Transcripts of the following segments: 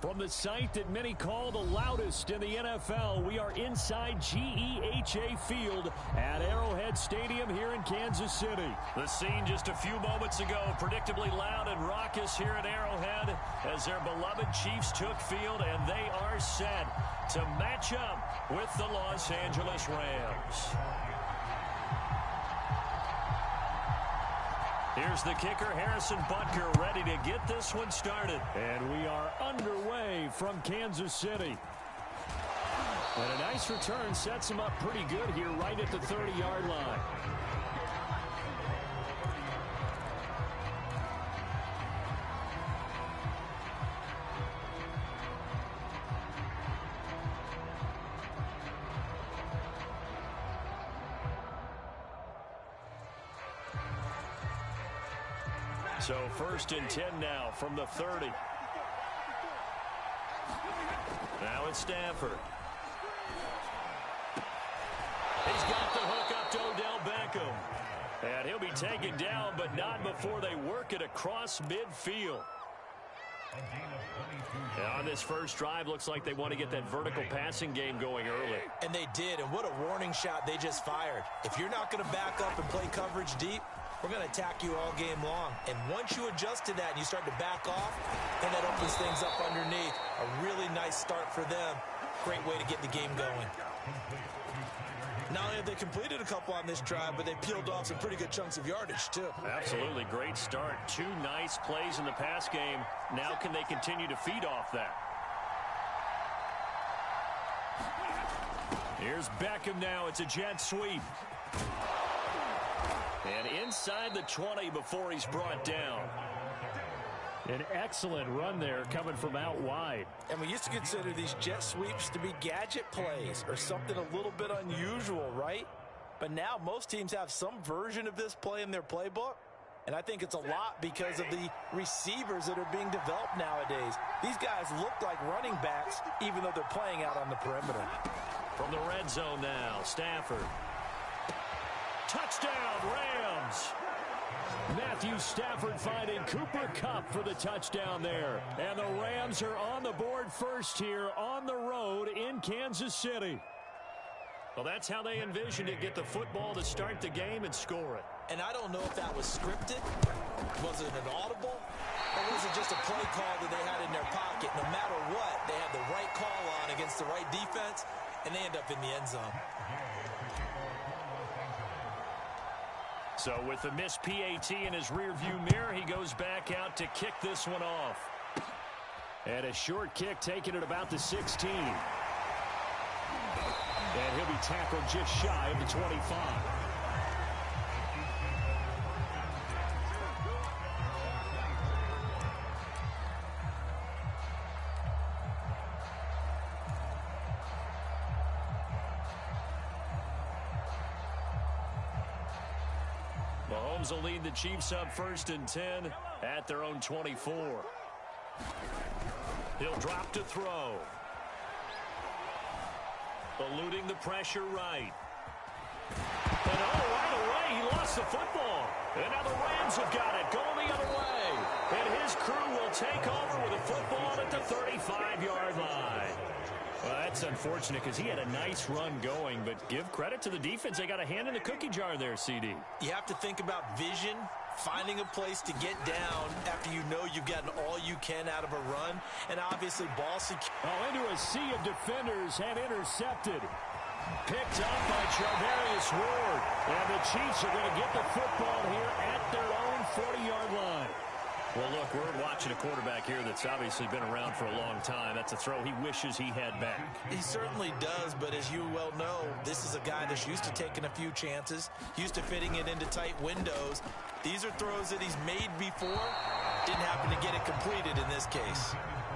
From the site that many call the loudest in the NFL, we are inside GEHA Field at Arrowhead Stadium here in Kansas City. The scene just a few moments ago, predictably loud and raucous here at Arrowhead as their beloved Chiefs took field, and they are set to match up with the Los Angeles Rams. Here's the kicker, Harrison Butker, ready to get this one started. And we are underway from Kansas City. And a nice return sets him up pretty good here right at the 30-yard line. So 1st and 10 now from the 30. Now it's Stafford. He's got the hook up to Odell Beckham. And he'll be taken down, but not before they work it across midfield. And on this first drive, looks like they want to get that vertical passing game going early. And they did, and what a warning shot they just fired. If you're not going to back up and play coverage deep, we're going to attack you all game long. And once you adjust to that and you start to back off, then that opens things up underneath. A really nice start for them. Great way to get the game going. Not only have they completed a couple on this drive, but they peeled off some pretty good chunks of yardage, too. Absolutely. Great start. 2 nice plays in the pass game. Now can they continue to feed off that? Here's Beckham now. It's a jet sweep. And inside the 20 before he's brought down. An excellent run there coming from out wide. And we used to consider these jet sweeps to be gadget plays or something a little bit unusual, right? But now most teams have some version of this play in their playbook. And I think it's a lot because of the receivers that are being developed nowadays. These guys look like running backs even though they're playing out on the perimeter. From the red zone now, Stafford. Touchdown, Rams! Matthew Stafford finding Cooper Kupp for the touchdown there. And the Rams are on the board first here on the road in Kansas City. Well, that's how they envisioned it. Get the football to start the game and score it. And I don't know if that was scripted. Was it an audible? Or was it just a play call that they had in their pocket? No matter what, they had the right call on against the right defense, and they end up in the end zone. So with the missed PAT in his rearview mirror, he goes back out to kick this one off. And a short kick taken at about the 16. And he'll be tackled just shy of the 25. Mahomes will lead the Chiefs up 1st and 10 at their own 24. He'll drop to throw. Eluding the pressure right. And right away, he lost the football. And now the Rams have got it, going the other way. And his crew will take over with a football at the 35-yard line. Well, that's unfortunate because he had a nice run going, but give credit to the defense. They got a hand in the cookie jar there, CD. You have to think about vision, finding a place to get down after you know you've gotten all you can out of a run, and obviously ball security. Oh, into a sea of defenders and intercepted. Picked up by Charvarius Ward. And the Chiefs are going to get the football here at their own 40-yard line. Well, look, we're watching a quarterback here that's obviously been around for a long time. That's a throw he wishes he had back. He certainly does, but as you well know, this is a guy that's used to taking a few chances, used to fitting it into tight windows. These are throws that he's made before. Didn't happen to get it completed in this case.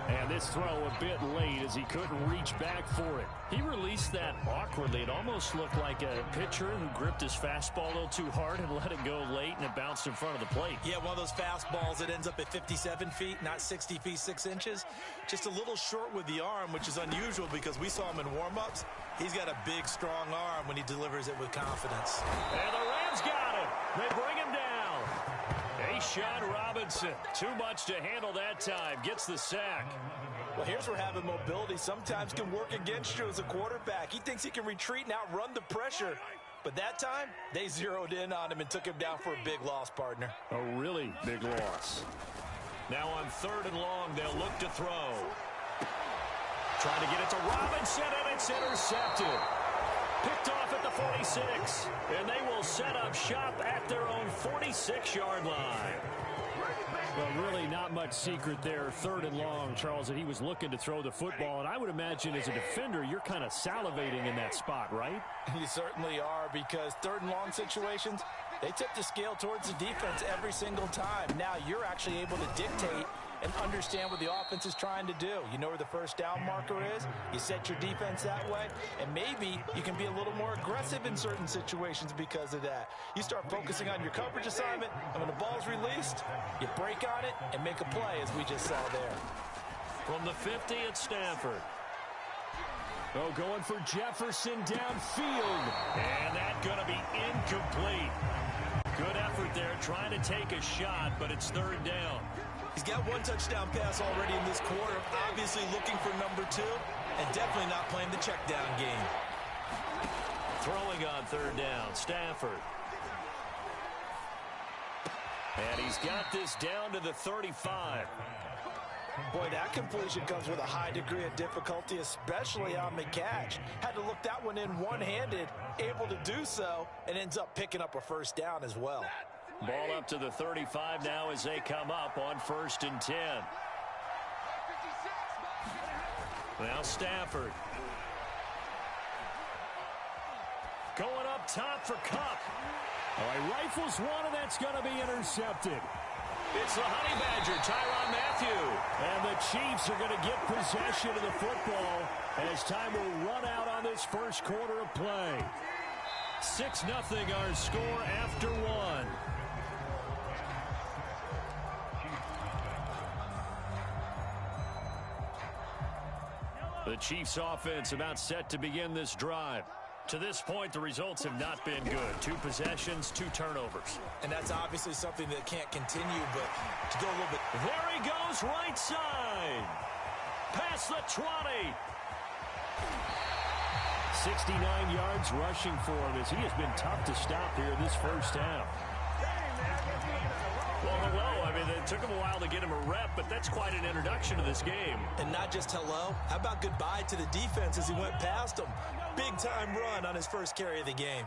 And this throw a bit late as he couldn't reach back for it. He released that awkwardly. It almost looked like a pitcher who gripped his fastball a little too hard and let it go late, and it bounced in front of the plate. Yeah, one of those fastballs that ends up at 57 feet, not 60 feet, 6 inches. Just a little short with the arm, which is unusual because we saw him in warm-ups. He's got a big, strong arm when he delivers it with confidence. And the Rams got him. They bring him down. Tayshaun Robinson, too much to handle that time, gets the sack. Well, here's where having mobility sometimes can work against you as a quarterback. He thinks he can retreat and outrun the pressure. But that time, they zeroed in on him and took him down for a big loss, partner. A really big loss. Now on 3rd and long, they'll look to throw. Trying to get it to Robinson, and it's intercepted. Picked off at the 46. And they will set up shop at their own 46-yard line. Well, really not much secret there. 3rd and long, Charles, that he was looking to throw the football. And I would imagine as a defender, you're kind of salivating in that spot, right? You certainly are, because 3rd and long situations, they tip the scale towards the defense every single time. Now you're actually able to dictate and understand what the offense is trying to do. You know where the first down marker is. You set your defense that way, and maybe you can be a little more aggressive in certain situations because of that. You start focusing on your coverage assignment, and when the ball's released, you break on it and make a play, as we just saw there. From the 50 at Stanford. Oh, going for Jefferson downfield. And that's going to be incomplete. Good effort there, trying to take a shot, but it's 3rd down. He's got 1 touchdown pass already in this quarter, obviously looking for number 2, and definitely not playing the check down game. Throwing on 3rd down, Stafford. And he's got this down to the 35. Boy, that completion comes with a high degree of difficulty, especially on the catch. Had to look that one in one-handed, able to do so, and ends up picking up a 1st down as well. Ball up to the 35 now as they come up on 1st and 10. Now Stafford. Going up top for Kupp. Oh, he rifles one, and that's going to be intercepted. It's the Honey Badger, Tyrann Mathieu. And the Chiefs are going to get possession of the football as time will run out on this first quarter of play. 6-0 our score after 1. The Chiefs offense about set to begin this drive. To this point, the results have not been good. 2 possessions, 2 turnovers. And that's obviously something that can't continue, but to go a little bit. There he goes, right side. Past the 20. 69 yards rushing for him as he has been tough to stop here this first half. Well, hello. I mean, it took him a while to get him a rep, but that's quite an introduction to this game. And not just hello. How about goodbye to the defense as he went past him? Big-time run on his first carry of the game.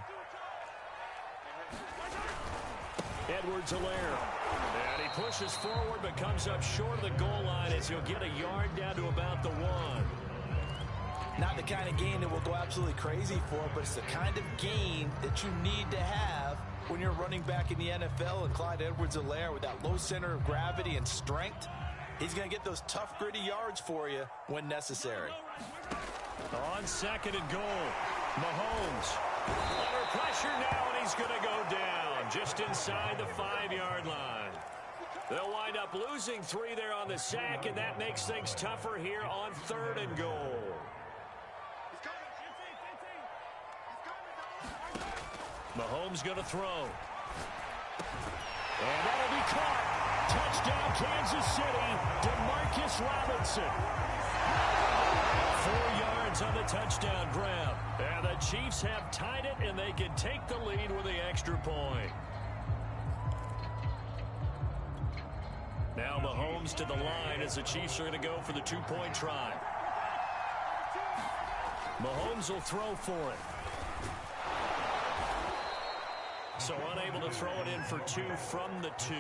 Edwards-Helaire. And he pushes forward but comes up short of the goal line as he'll get a yard down to about the 1. Not the kind of gain that will go absolutely crazy for, but it's the kind of gain that you need to have when you're running back in the NFL. And Clyde Edwards-Helaire, with that low center of gravity and strength, he's going to get those tough, gritty yards for you when necessary. On 2nd and goal, Mahomes under pressure now, and he's going to go down just inside the 5-yard line. They'll wind up losing 3 there on the sack, and that makes things tougher here on 3rd and goal. Mahomes going to throw. And that'll be caught. Touchdown, Kansas City. DeMarcus Robinson. 4 yards on the touchdown grab. And the Chiefs have tied it, and they can take the lead with the extra point. Now Mahomes to the line as the Chiefs are going to go for the 2-point try. Mahomes will throw for it. So unable to throw it in for 2 from the 2.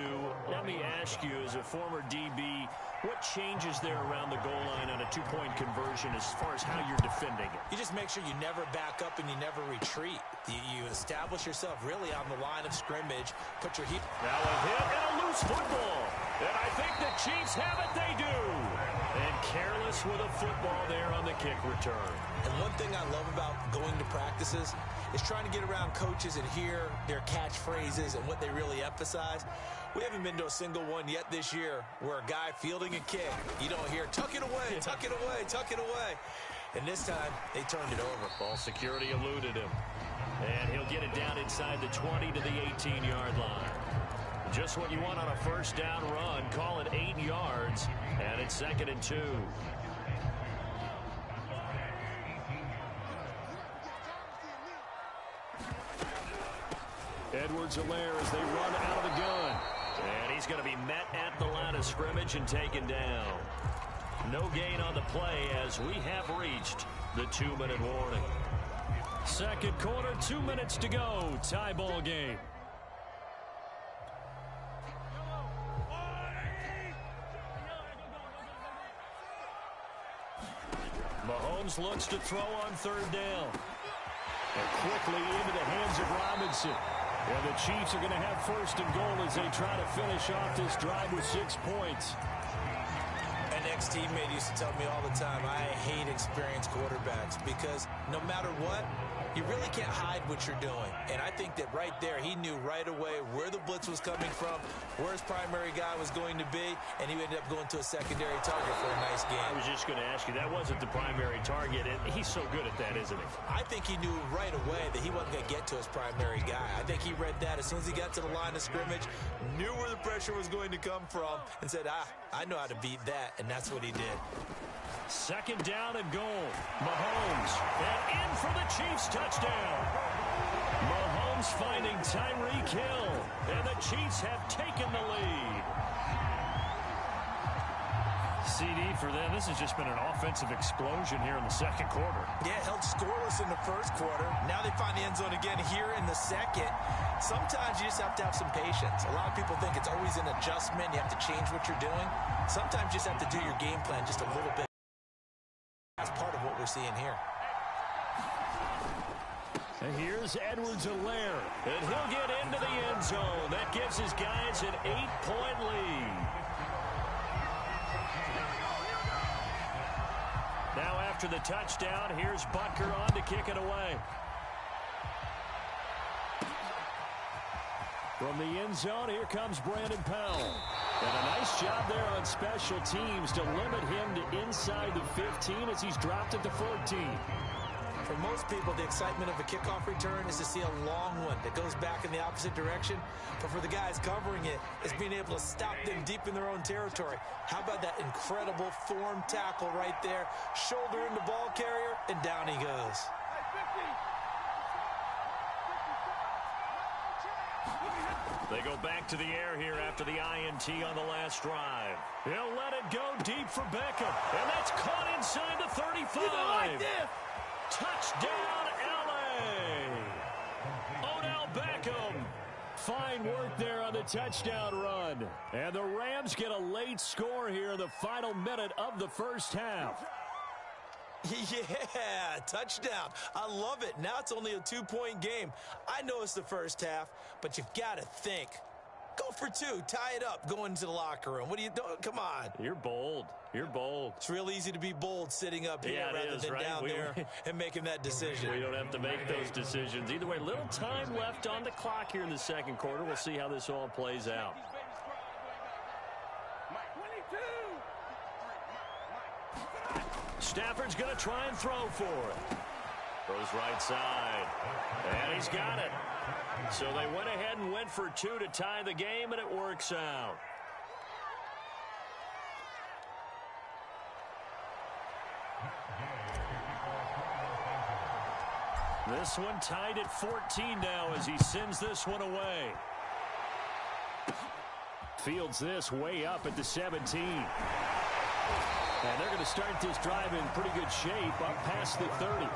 Let me ask you, as a former DB, what changes there around the goal line on a 2-point conversion as far as how you're defending it? You just make sure you never back up and you never retreat. You establish yourself really on the line of scrimmage. Put your heat. Now a hit and a loose football. And I think the Chiefs have it. They do. And careless with a football there on the kick return. And one thing I love about going to practices is trying to get around coaches and hear their catchphrases and what they really emphasize. We haven't been to a single one yet this year where a guy fielding a kick, you don't hear, tuck it away, tuck it away, tuck it away. And this time, they turned it over. Ball security eluded him. And he'll get it down inside the 20 to the 18-yard line. Just what you want on a first down run. Call it 8 yards, and it's 2nd and 2. Edwards-Helaire as they run out of the gun. And he's going to be met at the line of scrimmage and taken down. No gain on the play as we have reached the 2-minute warning. Second quarter, 2 minutes to go. Tie ball game. Mahomes looks to throw on 3rd down. And quickly into the hands of Robinson. And the Chiefs are going to have 1st and goal as they try to finish off this drive with 6 points. An ex-teammate used to tell me all the time, I hate experienced quarterbacks because no matter what, you really can't hide what you're doing. And I think that right there, he knew right away where the blitz was coming from, where his primary guy was going to be, and he ended up going to a secondary target for a nice game. I was just going to ask you, that wasn't the primary target, and he's so good at that, isn't he? I think he knew right away that he wasn't going to get to his primary guy. I think he read that as soon as he got to the line of scrimmage, knew where the pressure was going to come from, and said, I know how to beat that, and that's what he did. 2nd down and goal. Mahomes, and in for the Chiefs touchdown. Mahomes finding Tyreek Hill, and the Chiefs have taken the lead. CD for them, this has just been an offensive explosion here in the second quarter. Yeah, held scoreless in the first quarter. Now they find the end zone again here in the second. Sometimes you just have to have some patience. A lot of people think it's always an adjustment. You have to change what you're doing. Sometimes you just have to do your game plan just a little bit. That's part of what we're seeing here. And here's Edwards-Helaire, and he'll get into the end zone. That gives his guys an 8-point lead. Now after the touchdown, here's Butker on to kick it away. From the end zone, here comes Brandon Powell. And a nice job there on special teams to limit him to inside the 15 as he's dropped at the 14. For most people, the excitement of a kickoff return is to see a long one that goes back in the opposite direction. But for the guys covering it, it's being able to stop them deep in their own territory. How about that incredible form tackle right there? Shoulder into ball carrier, and down he goes. They go back to the air here after the INT on the last drive. He'll let it go deep for Beckham. And that's caught inside the 35. Touchdown, L.A. Odell Beckham. Fine work there on the touchdown run. And the Rams get a late score here in the final minute of the first half. Yeah, touchdown. I love it. Now it's only a 2-point game. I know it's the first half, but you've got to think. Go for 2. Tie it up. Go into the locker room. What are you doing? Come on. You're bold. You're bold. It's real easy to be bold sitting up here rather than right? down there and making that decision. We don't have to make those decisions. Either way, little time left on the clock here in the second quarter. We'll see how this all plays out. Stafford's going to try and throw for it. Throws right side. And he's got it. So they went ahead and went for 2 to tie the game, and it works out. This one tied at 14 now as he sends this one away. Fields this way up at the 17. And they're going to start this drive in pretty good shape up past the 30.